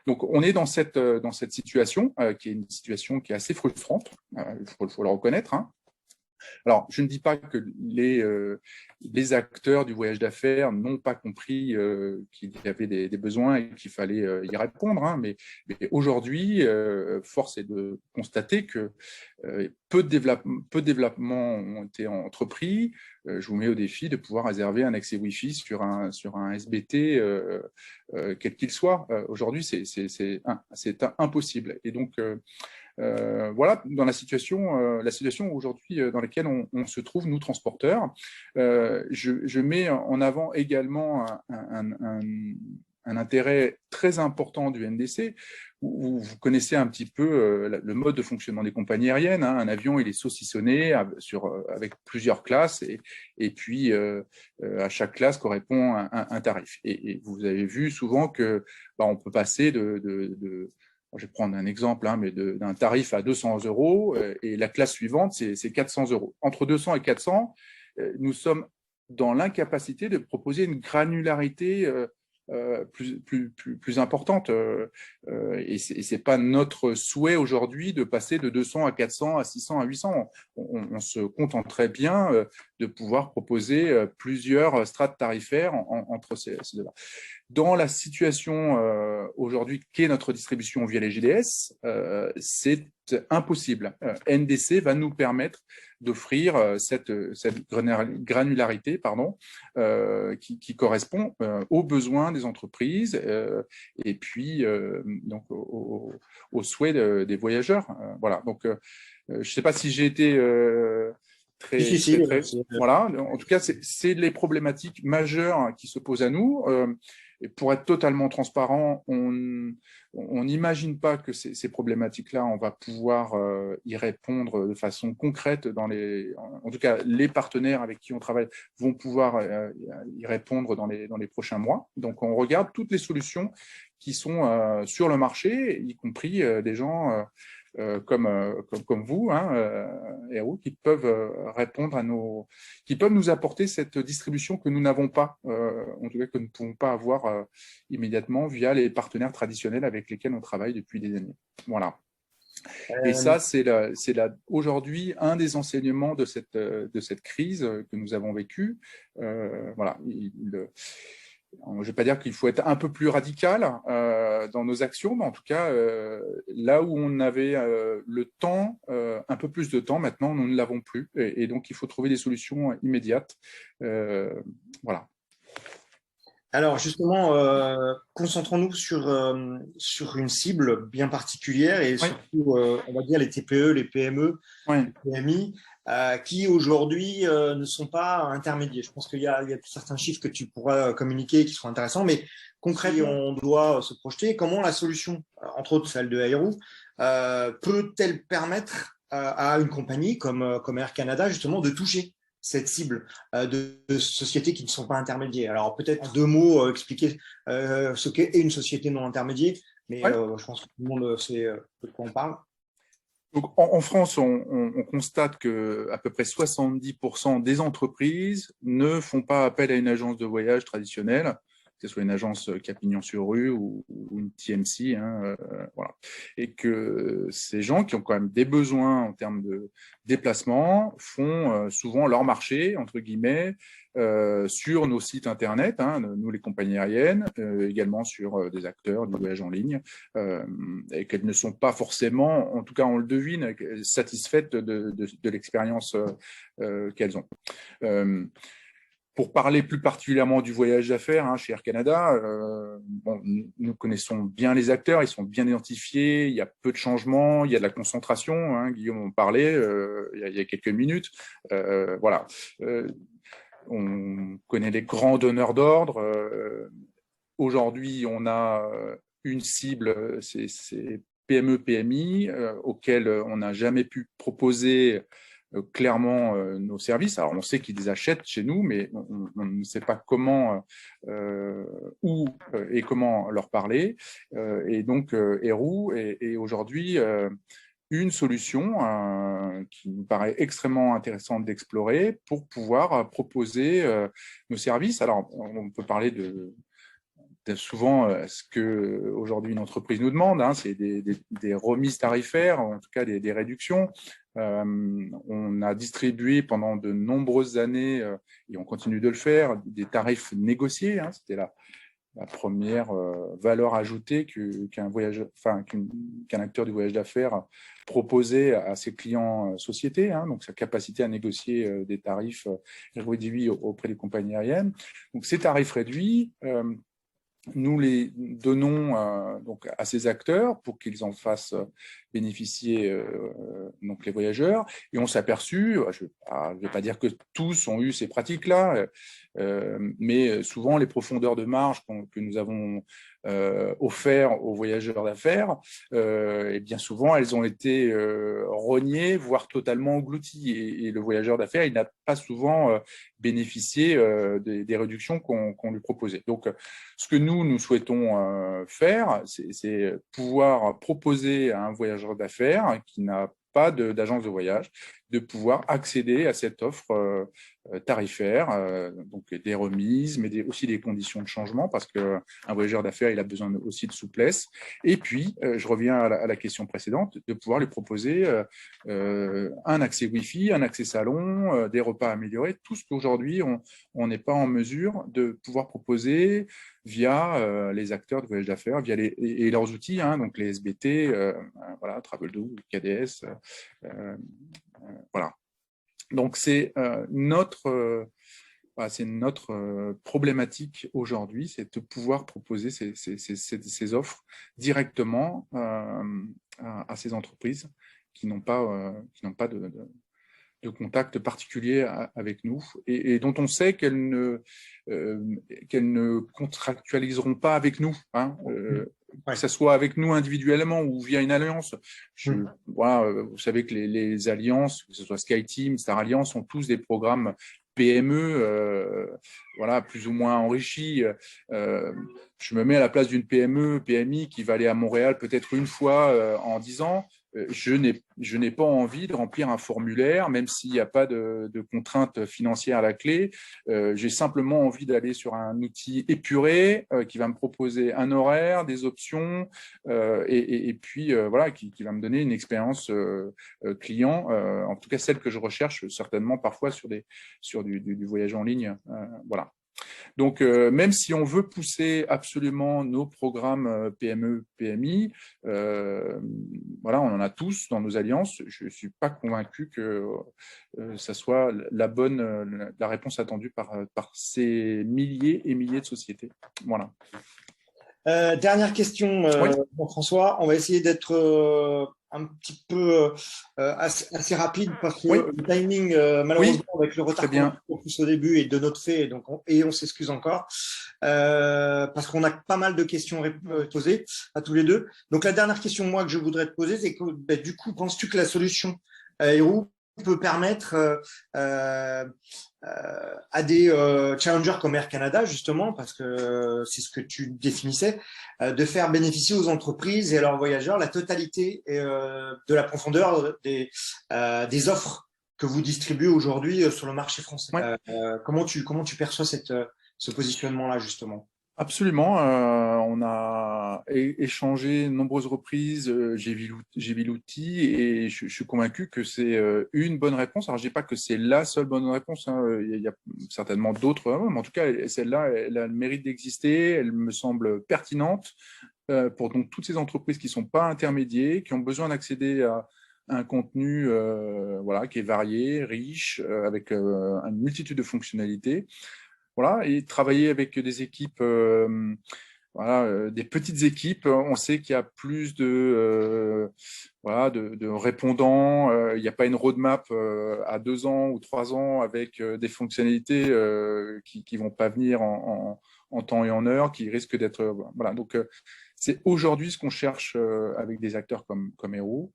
Speaker 3: Donc, on est dans cette situation qui est une situation qui est assez frustrante, il faut le reconnaître, hein. Alors, je ne dis pas que les acteurs du voyage d'affaires n'ont pas compris qu'il y avait des besoins et qu'il fallait y répondre, hein, mais aujourd'hui, force est de constater que peu de développements ont été entrepris. Je vous mets au défi de pouvoir réserver un accès Wi-Fi sur un SBT, quel qu'il soit. Aujourd'hui, c'est impossible. Et donc, voilà, dans la situation aujourd'hui dans laquelle on se trouve, nous, transporteurs. Je mets en avant également un un intérêt très important du NDC. Vous connaissez un petit peu le mode de fonctionnement des compagnies aériennes. Hein. Un avion, il est saucissonné avec plusieurs classes et puis à chaque classe correspond un tarif. Et vous avez vu souvent que on peut passer je vais prendre un exemple, hein, mais d'un tarif à 200 € et la classe suivante, c'est 400 €. Entre 200 et 400, nous sommes dans l'incapacité de proposer une granularité plus importante. Et c'est pas notre souhait aujourd'hui de passer de 200 à 400, à 600, à 800. On se contenterait bien de pouvoir proposer plusieurs strates tarifaires entre ces deux-là. Dans la situation aujourd'hui qu'est notre distribution via les GDS, c'est impossible. NDC va nous permettre d'offrir cette granularité qui correspond aux besoins des entreprises et puis donc aux souhaits des voyageurs. Voilà. Donc, je ne sais pas si j'ai été très. Voilà. En tout cas, c'est les problématiques majeures qui se posent à nous. Et pour être totalement transparent, on n'imagine pas que ces problématiques-là, on va pouvoir y répondre de façon concrète en tout cas, les partenaires avec qui on travaille vont pouvoir y répondre dans les prochains mois. Donc, on regarde toutes les solutions qui sont sur le marché, y compris des gens comme vous, Héroux, qui peuvent répondre qui peuvent nous apporter cette distribution que nous n'avons pas, en tout cas que nous ne pouvons pas avoir immédiatement via les partenaires traditionnels avec lesquels on travaille depuis des années. Voilà. Et ça, c'est aujourd'hui un des enseignements de cette crise que nous avons vécue. Voilà. Je ne vais pas dire qu'il faut être un peu plus radical dans nos actions, mais en tout cas, là où on avait le temps, un peu plus de temps, maintenant, nous ne l'avons plus. Et donc, il faut trouver des solutions immédiates. Voilà.
Speaker 1: Alors justement, concentrons-nous sur une cible bien particulière et surtout, on va dire, les TPE, les PME, les PMI, qui aujourd'hui ne sont pas intermédiaires. Je pense qu'il y a certains chiffres que tu pourras communiquer qui seront intéressants, mais concrètement, on doit se projeter. Comment la solution, entre autres celle de Aero, peut-elle permettre à une compagnie comme Air Canada justement de toucher cette cible de sociétés qui ne sont pas intermédiaires? Alors peut-être en deux mots expliquer ce qu'est une société non intermédiaire, mais je pense que tout le monde sait de quoi on parle.
Speaker 3: Donc, en France, on constate qu'à peu près 70% des entreprises ne font pas appel à une agence de voyage traditionnelle, que ce soit une agence qui a pignon sur rue ou une TMC, voilà. Et que ces gens qui ont quand même des besoins en termes de déplacement font souvent leur marché, entre guillemets, sur nos sites internet, nous les compagnies aériennes, également sur des acteurs du voyage en ligne, et qu'elles ne sont pas forcément, en tout cas on le devine, satisfaites de l'expérience qu'elles ont. Pour parler plus particulièrement du voyage d'affaires chez Air Canada, nous connaissons bien les acteurs, ils sont bien identifiés, il y a peu de changements, il y a de la concentration, Guillaume en parlait il y a quelques minutes. Voilà. On connaît les grands donneurs d'ordre. Aujourd'hui, on a une cible, c'est PME, PMI, auxquelles on n'a jamais pu proposer clairement nos services. Alors, on sait qu'ils les achètent chez nous, mais on ne sait pas comment, où et comment leur parler. Et donc, Héroux est aujourd'hui une solution qui nous paraît extrêmement intéressante d'explorer pour pouvoir proposer nos services. Alors, on peut parler de souvent ce que aujourd'hui une entreprise nous demande, c'est des remises tarifaires, en tout cas des réductions. On a distribué pendant de nombreuses années, et on continue de le faire, des tarifs négociés. C'était la première valeur ajoutée qu'un acteur du voyage d'affaires proposait à ses clients sociétés, donc sa capacité à négocier des tarifs réduits auprès des compagnies aériennes. Donc ces tarifs réduits nous les donnons donc à ces acteurs pour qu'ils en fassent bénéficier donc les voyageurs. Et on s'est aperçu, je ne vais pas dire que tous ont eu ces pratiques-là, mais souvent les profondeurs de marge que nous avons offert aux voyageurs d'affaires, et bien souvent elles ont été rognées, voire totalement englouties. Et le voyageur d'affaires, il n'a pas souvent bénéficié des réductions qu'on lui proposait. Donc, ce que nous souhaitons faire, c'est pouvoir proposer à un voyageur d'affaires qui n'a pas d'agence de voyage, de pouvoir accéder à cette offre tarifaire, donc des remises, mais aussi des conditions de changement, parce qu'un voyageur d'affaires, il a besoin aussi de souplesse. Et puis, je reviens à la question précédente, de pouvoir lui proposer un accès Wi-Fi, un accès salon, des repas améliorés, tout ce qu'aujourd'hui, on n'est pas en mesure de pouvoir proposer via les acteurs de voyage d'affaires, via et leurs outils, hein, donc les SBT, voilà, Travel2, KDS, voilà. Donc c'est notre problématique aujourd'hui, c'est de pouvoir proposer ces offres directement à ces entreprises qui n'ont pas de contact particulier avec nous et dont on sait qu'elles ne contractualiseront pas avec nous, hein, que ce soit avec nous individuellement ou via une alliance. Voilà, vous savez que les alliances, que ce soit SkyTeam, Star Alliance, ont tous des programmes PME, voilà, plus ou moins enrichis. Je me mets à la place d'une PME, PMI qui va aller à Montréal peut-être une fois en 10 ans. Je n'ai pas envie de remplir un formulaire, même s'il n'y a pas de contraintes financières à la clé. J'ai simplement envie d'aller sur un outil épuré qui va me proposer un horaire, des options, et puis voilà, qui va me donner une expérience client, en tout cas celle que je recherche certainement parfois sur du voyage en ligne. Voilà. Donc, même si on veut pousser absolument nos programmes PME, PMI, voilà, on en a tous dans nos alliances. Je ne suis pas convaincu que ça soit la réponse attendue par ces milliers et milliers de sociétés. Voilà.
Speaker 1: Dernière question,
Speaker 3: Oui.
Speaker 1: François. On va essayer d'être un petit peu assez rapide parce que le timing, malheureusement, avec le retard qu'on a au début et de notre fait, donc on s'excuse encore parce qu'on a pas mal de questions posées à tous les deux. Donc, la dernière question, moi, que je voudrais te poser, c'est que du coup, penses-tu que la solution Aero peut permettre à des challengers comme Air Canada, justement, parce que c'est ce que tu définissais, de faire bénéficier aux entreprises et à leurs voyageurs la totalité de la profondeur des offres que vous distribuez aujourd'hui sur le marché français.
Speaker 3: Ouais.
Speaker 1: Comment tu perçois ce positionnement-là, justement?
Speaker 3: Absolument. On a échangé de nombreuses reprises. J'ai vu l'outil et je suis convaincu que c'est une bonne réponse. Alors, je dis pas que c'est la seule bonne réponse, hein. Il y a certainement d'autres, mais en tout cas, celle-là, elle a le mérite d'exister. Elle me semble pertinente pour donc toutes ces entreprises qui sont pas intermédiaires, qui ont besoin d'accéder à un contenu voilà, qui est varié, riche, avec une multitude de fonctionnalités. Voilà, et travailler avec des équipes, voilà, des petites équipes. On sait qu'il y a plus voilà, de répondants. Il n'y a pas une roadmap à 2 ans ou 3 ans avec des fonctionnalités qui vont pas venir en temps et en heure, qui risquent d'être voilà. Donc c'est aujourd'hui ce qu'on cherche avec des acteurs comme Hero,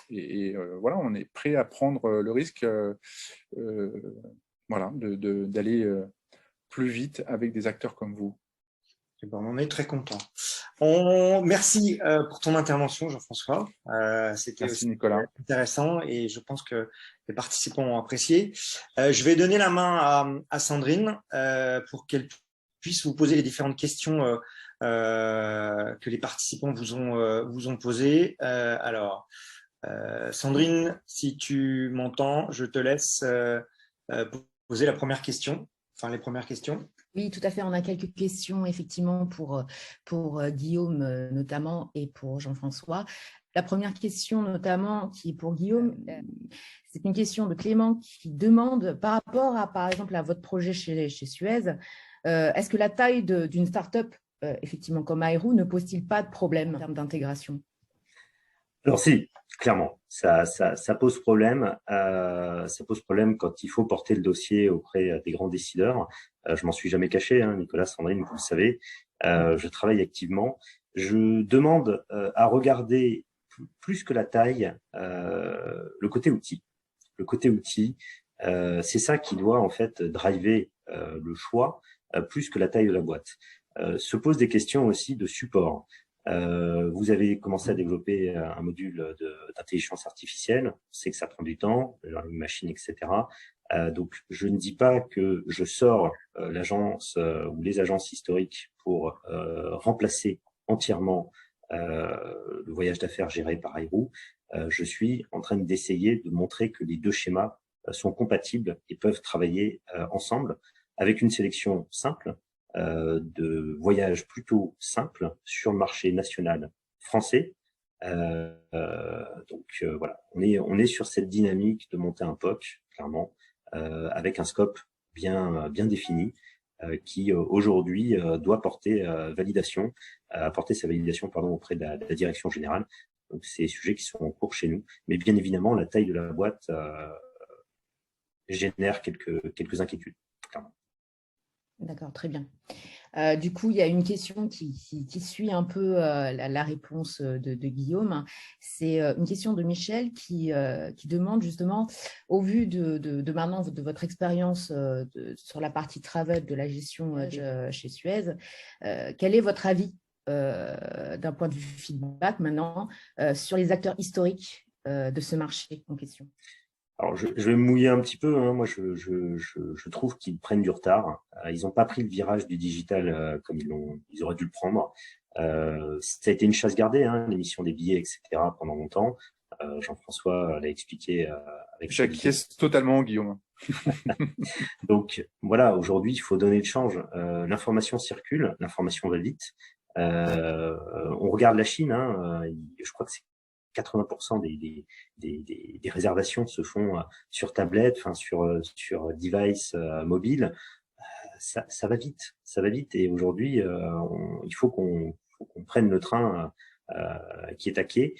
Speaker 3: et voilà, on est prêt à prendre le risque, voilà, d'aller plus vite avec des acteurs comme vous.
Speaker 1: On en est très content. Merci pour ton intervention, Jean-François. C'était
Speaker 3: Merci, Nicolas.
Speaker 1: Intéressant et je pense que les participants ont apprécié. Je vais donner la main à Sandrine pour qu'elle puisse vous poser les différentes questions que les participants vous ont posées. Alors, Sandrine, si tu m'entends, je te laisse poser la première question. Enfin, les premières questions.
Speaker 4: Oui, tout à fait. On a quelques questions, effectivement, pour Guillaume notamment et pour Jean-François. La première question, notamment, qui est pour Guillaume, c'est une question de Clément qui demande, par rapport à, par exemple, à votre projet chez Suez, est-ce que la taille d'une start-up effectivement, comme Aero, ne pose-t-il pas de problème en termes d'intégration?
Speaker 2: Alors si, clairement, ça pose problème. Ça pose problème quand il faut porter le dossier auprès des grands décideurs. Je m'en suis jamais caché, hein, Nicolas, Sandrine, vous le savez. Je travaille activement. Je demande à regarder plus que la taille, le côté outil. Le côté outil, c'est ça qui doit en fait driver le choix plus que la taille de la boîte. Se posent des questions aussi de support. Vous avez commencé à développer un module d'intelligence artificielle. C'est que ça prend du temps, une machine, etc. Donc, je ne dis pas que je sors l'agence ou les agences historiques pour remplacer entièrement le voyage d'affaires géré par Aero. Je suis en train d'essayer de montrer que les deux schémas sont compatibles et peuvent travailler ensemble avec une sélection simple de voyages plutôt simples sur le marché national français. Voilà, on est sur cette dynamique de monter un POC, clairement, avec un scope bien défini qui aujourd'hui doit porter validation, apporter sa validation auprès de la direction générale. Donc, c'est des sujets qui sont en cours chez nous. Mais bien évidemment, la taille de la boîte génère quelques inquiétudes, clairement.
Speaker 4: D'accord, très bien. Du coup, il y a une question qui suit un peu la réponse de Guillaume. C'est une question de Michel qui demande justement, au vu de maintenant de votre expérience sur la partie travel de la gestion chez Suez, quel est votre avis d'un point de vue feedback maintenant sur les acteurs historiques de ce marché en question?
Speaker 2: Alors, je vais me mouiller un petit peu, hein. Moi, je trouve qu'ils prennent du retard. Ils n'ont pas pris le virage du digital comme ils auraient dû le prendre. Ça a été une chasse gardée, hein, l'émission des billets, etc., pendant longtemps. Jean-François l'a expliqué avec
Speaker 3: J'acquiesce totalement, Guillaume.
Speaker 2: Donc, voilà, aujourd'hui, il faut donner le change. L'information circule, l'information va vite. On regarde la Chine, hein, je crois que c'est 80% des réservations se font sur tablette, enfin sur device mobile. Ça va vite, ça va vite. Et aujourd'hui, il faut qu'on prenne le train qui est à quai.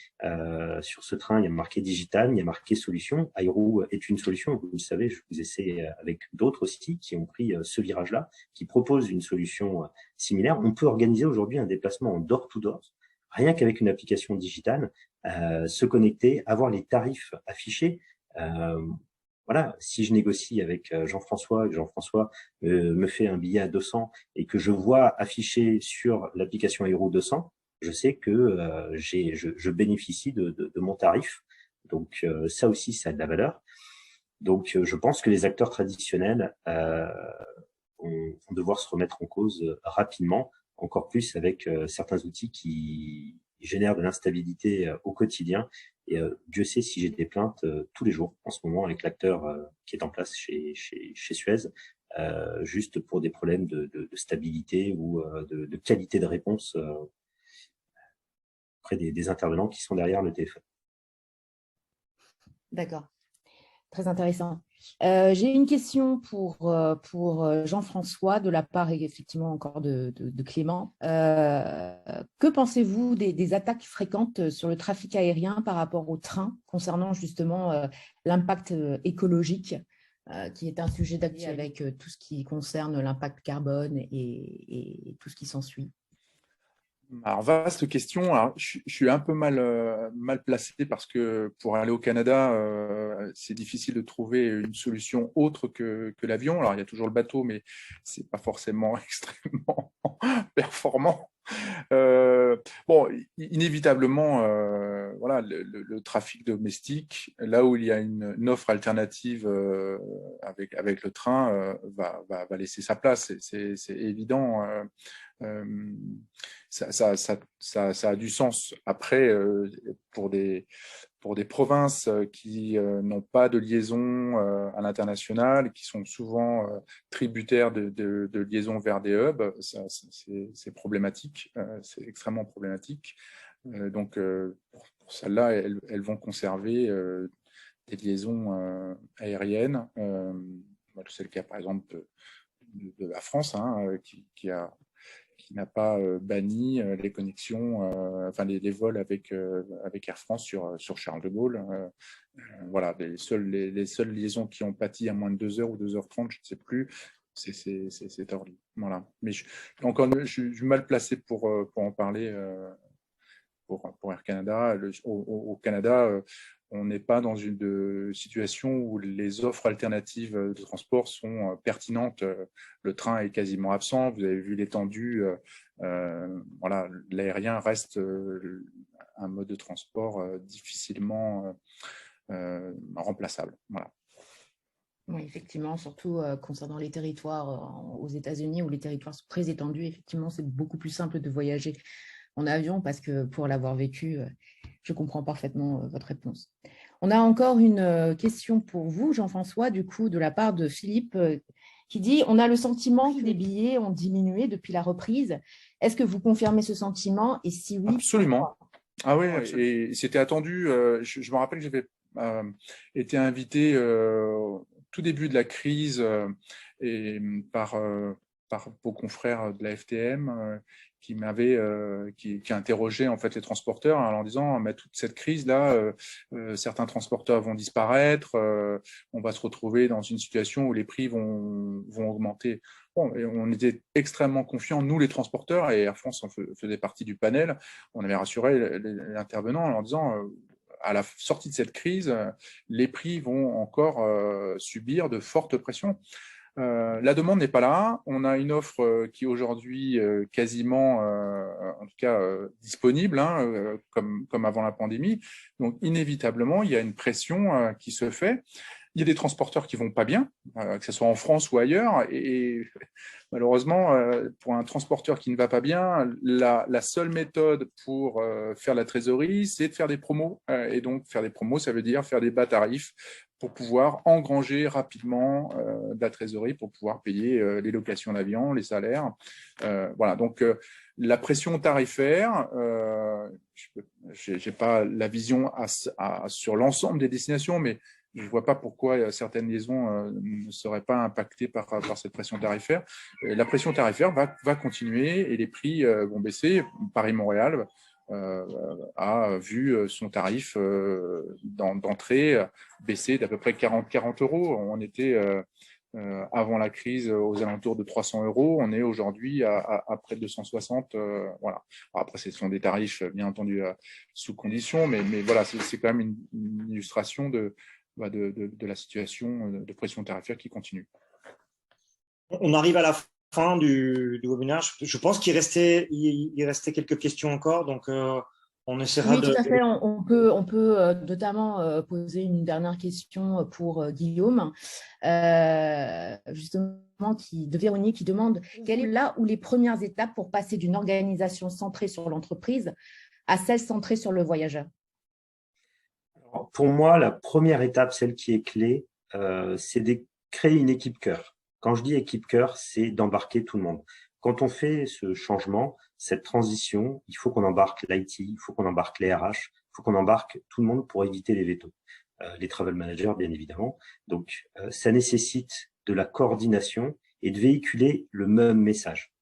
Speaker 2: Sur ce train, il y a marqué digital, il y a marqué solution. Aero est une solution, vous le savez, je vous essaie avec d'autres aussi qui ont pris ce virage-là, qui proposent une solution similaire. On peut organiser aujourd'hui un déplacement en door-to-door, rien qu'avec une application digitale, se connecter, avoir les tarifs affichés. Voilà, si je négocie avec Jean-François, que Jean-François me fait un billet à 200 et que je vois affiché sur l'application Aero 200, je sais que je bénéficie de mon tarif. Donc ça aussi, ça a de la valeur. Donc je pense que les acteurs traditionnels vont devoir se remettre en cause rapidement, encore plus avec certains outils qui génèrent de l'instabilité au quotidien. Et Dieu sait si j'ai des plaintes tous les jours en ce moment avec l'acteur qui est en place chez Suez, juste pour des problèmes de stabilité ou de qualité de réponse auprès des intervenants qui sont derrière le téléphone.
Speaker 4: D'accord, très intéressant. J'ai une question pour Jean-François de la part effectivement encore de Clément. Que pensez-vous des attaques fréquentes sur le trafic aérien par rapport au train concernant justement l'impact écologique qui est un sujet d'actualité avec tout ce qui concerne l'impact carbone et tout ce qui s'ensuit?
Speaker 3: Alors, vaste question. Alors, je suis un peu mal placé parce que pour aller au Canada, c'est difficile de trouver une solution autre que l'avion. Alors, il y a toujours le bateau, mais c'est pas forcément extrêmement performant. Bon, inévitablement, voilà, le trafic domestique, là où il y a une offre alternative avec le train, va laisser sa place. C'est évident. Ça a du sens. Après, pour des provinces qui n'ont pas de liaison à l'international, qui sont souvent tributaires de liaisons vers des hubs, c'est problématique, c'est extrêmement problématique. Donc, pour celles-là, elles vont conserver des liaisons aériennes. C'est le cas, par exemple, de la France, hein, qui banni les connexions, enfin les vols avec Air France sur Charles de Gaulle. Voilà, les seules liaisons qui ont pâti à moins de 2 heures ou 2h30, je ne sais plus, c'est Orly. Voilà. Mais je suis mal placé pour en parler pour Air Canada. Au Canada, on n'est pas dans une situation où les offres alternatives de transport sont pertinentes. Le train est quasiment absent. Vous avez vu l'étendue. Voilà, l'aérien reste un mode de transport difficilement remplaçable. Voilà.
Speaker 4: Oui, effectivement, surtout concernant les territoires aux États-Unis où les territoires sont très étendus, effectivement, c'est beaucoup plus simple de voyager en avion parce que pour l'avoir vécu, je comprends parfaitement votre réponse. On a encore une question pour vous, Jean-François, du coup, de la part de Philippe, qui dit « On a le sentiment que les billets ont diminué depuis la reprise. Est-ce que vous confirmez ce sentiment? Et si oui,
Speaker 3: absolument.
Speaker 4: Pourquoi ?»
Speaker 3: Ah oui, et c'était attendu. Je me rappelle que j'avais été invité tout début de la crise et par vos confrères de la FTM qui m'avaient qui interrogeaient en fait les transporteurs en leur disant mais toute cette crise là, certains transporteurs vont disparaître, on va se retrouver dans une situation où les prix vont augmenter. Bon, et on était extrêmement confiants, nous les transporteurs, et Air France faisait partie du panel. On avait rassuré les intervenants en leur disant à la sortie de cette crise, les prix vont encore subir de fortes pressions. La demande n'est pas là. On a une offre qui est aujourd'hui quasiment, en tout cas, disponible, hein, comme avant la pandémie. Donc, inévitablement, il y a une pression qui se fait. Il y a des transporteurs qui vont pas bien, que ce soit en France ou ailleurs, et malheureusement, pour un transporteur qui ne va pas bien, la seule méthode pour faire la trésorerie, c'est de faire des promos. Et donc, faire des promos, ça veut dire faire des bas tarifs pour pouvoir engranger rapidement de la trésorerie, pour pouvoir payer les locations d'avion, les salaires. Voilà, donc la pression tarifaire, je n'ai pas la vision sur l'ensemble des destinations, mais je ne vois pas pourquoi certaines liaisons ne seraient pas impactées par cette pression tarifaire. La pression tarifaire va continuer et les prix vont baisser. Paris-Montréal a vu son tarif d'entrée baisser d'à peu près 40 euros. On était avant la crise aux alentours de 300 euros. On est aujourd'hui à près de 260. Voilà. Alors après, ce sont des tarifs, bien entendu, sous condition, mais voilà, c'est quand même une illustration de la situation de pression tarifaire qui continue.
Speaker 1: On arrive à la fin du webinaire. Je pense qu'il restait quelques questions encore, donc on essaiera
Speaker 4: oui, tout à fait. On peut notamment poser une dernière question pour Guillaume, justement de Véronique, qui demande quelle est là où les premières étapes pour passer d'une organisation centrée sur l'entreprise à celle centrée sur le voyageur.
Speaker 2: Pour moi, la première étape, celle qui est clé, c'est de créer une équipe cœur. Quand je dis équipe cœur, c'est d'embarquer tout le monde. Quand on fait ce changement, cette transition, il faut qu'on embarque l'IT, il faut qu'on embarque les RH, il faut qu'on embarque tout le monde pour éviter les vétos. Les travel managers, bien évidemment. Donc, ça nécessite de la coordination et de véhiculer le même message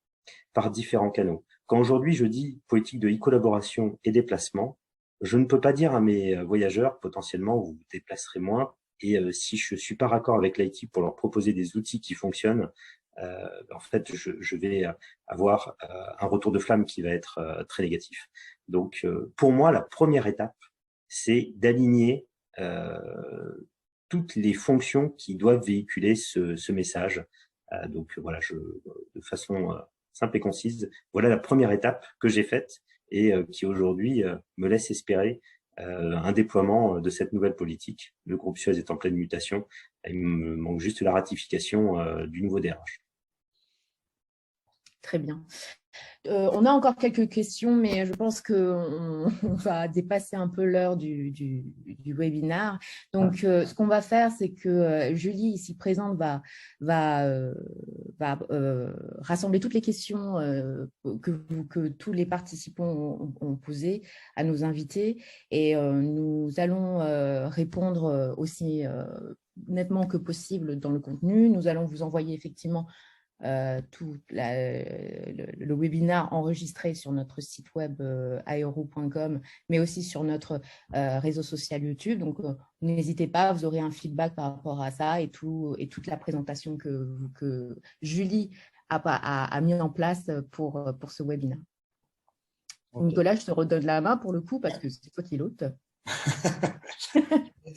Speaker 2: par différents canaux. Quand aujourd'hui, je dis politique de e-collaboration et déplacement, je ne peux pas dire à mes voyageurs, potentiellement, vous vous déplacerez moins. Et si je suis pas raccord avec l'IT pour leur proposer des outils qui fonctionnent, en fait, je vais avoir un retour de flamme qui va être très négatif. Donc, pour moi, la première étape, c'est d'aligner toutes les fonctions qui doivent véhiculer ce message. Donc, voilà, de façon simple et concise, voilà la première étape que j'ai faite et qui aujourd'hui me laisse espérer un déploiement de cette nouvelle politique. Le groupe Suez est en pleine mutation. Il me manque juste la ratification du nouveau DRH.
Speaker 4: Très bien. On a encore quelques questions, mais je pense qu'on va dépasser un peu l'heure du webinaire. Donc, ce qu'on va faire, c'est que Julie, ici présente, va rassembler toutes les questions que tous les participants ont posées à nos invités. Et nous allons répondre aussi nettement que possible dans le contenu. Nous allons vous envoyer effectivement tout le webinaire enregistré sur notre site web aero.com, mais aussi sur notre réseau social YouTube. Donc, n'hésitez pas, vous aurez un feedback par rapport à ça et toute la présentation que Julie a mis en place pour ce webinaire. Okay. Nicolas, je te redonne la main pour le coup parce que c'est toi qui l'hôte.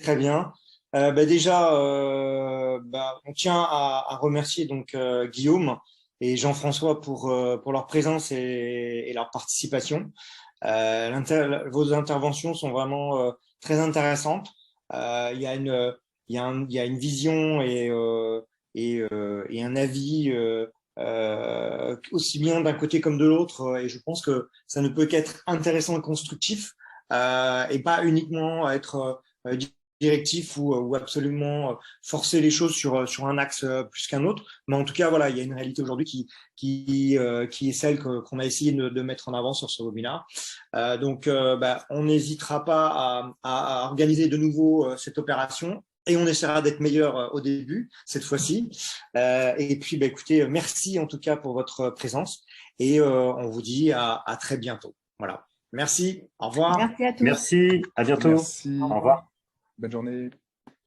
Speaker 1: Très bien. Déjà, on tient à remercier donc Guillaume et Jean-François pour leur présence et leur participation. Vos interventions sont vraiment très intéressantes. Il y a une vision et un avis aussi bien d'un côté comme de l'autre, et je pense que ça ne peut qu'être intéressant et constructif, et pas uniquement être directif ou absolument forcer les choses sur un axe plus qu'un autre. Mais en tout cas, voilà, il y a une réalité aujourd'hui qui est celle qu'on a essayé de mettre en avant sur ce webinaire. Donc, on n'hésitera pas à organiser de nouveau cette opération. Et on essaiera d'être meilleur au début, cette fois-ci. Et puis, écoutez, merci en tout cas pour votre présence. Et on vous dit à très bientôt. Voilà. Merci. Au revoir.
Speaker 4: Merci à tous.
Speaker 2: Merci. À bientôt.
Speaker 3: Merci.
Speaker 2: Au revoir.
Speaker 3: Bonne journée.